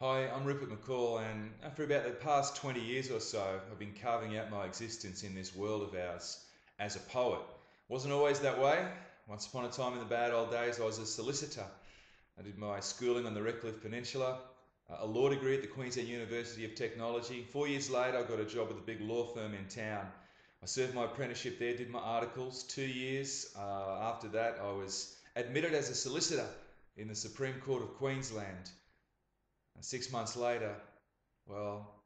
Hi, I'm Rupert McCall, and for about the past 20 years or so, I've been carving out my existence in this world of ours as a poet. Wasn't always that way. Once upon a time in the bad old days, I was a solicitor. I did my schooling on the Redcliffe Peninsula, a law degree at the Queensland University of Technology. 4 years later, I got a job with a big law firm in town. I served my apprenticeship there, did my articles. 2 years after that, I was admitted as a solicitor in the Supreme Court of Queensland. And 6 months later, well,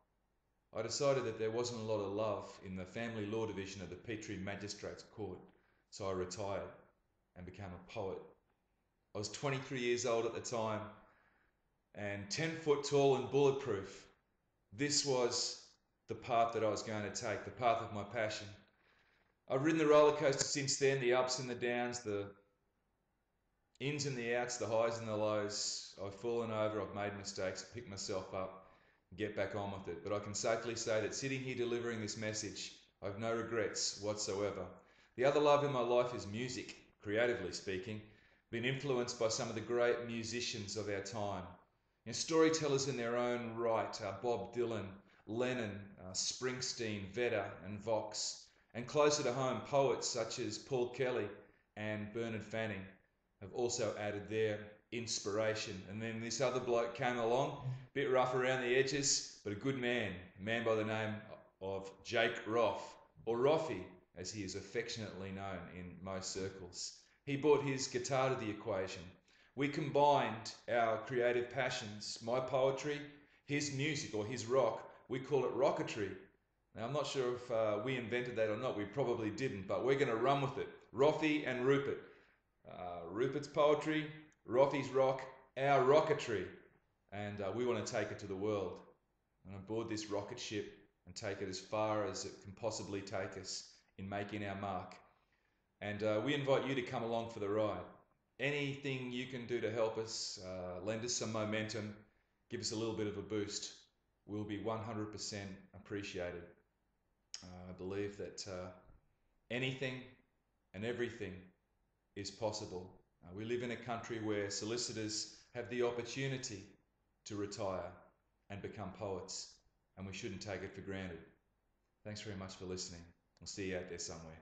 I decided that there wasn't a lot of love in the family law division of the Petrie Magistrates Court, so I retired and became a poet. I was 23 years old at the time and 10 foot tall and bulletproof. This was the path that I was going to take, the path of my passion. I've ridden the roller coaster since then, the ups and the downs, the ins and the outs, the highs and the lows. I've fallen over, I've made mistakes, picked myself up, get back on with it. But I can safely say that sitting here delivering this message, I have no regrets whatsoever. The other love in my life is music, creatively speaking. Been influenced by some of the great musicians of our time. Storytellers in their own right, Bob Dylan, Lennon, Springsteen, Vedder and Vox. And closer to home, poets such as Paul Kelly and Bernard Fanning have also added their inspiration. And then this other bloke came along, a bit rough around the edges, but a good man, a man by the name of Jake Roff, or Roffy, as he is affectionately known in most circles. He brought his guitar to the equation. We combined our creative passions, my poetry, his music or his rock. We call it Rocketry. Now, I'm not sure if we invented that or not. We probably didn't, but we're going to run with it. Roffy and Rupert. Rupert's poetry, Roffy's rock, our rocketry, and we want to take it to the world and aboard this rocket ship and take it as far as it can possibly take us in making our mark. And we invite you to come along for the ride. Anything you can do to help us, lend us some momentum, give us a little bit of a boost, will be 100% appreciated. I believe that anything and everything is possible. We live in a country where solicitors have the opportunity to retire and become poets, and we shouldn't take it for granted. Thanks very much for listening. I'll see you out there somewhere.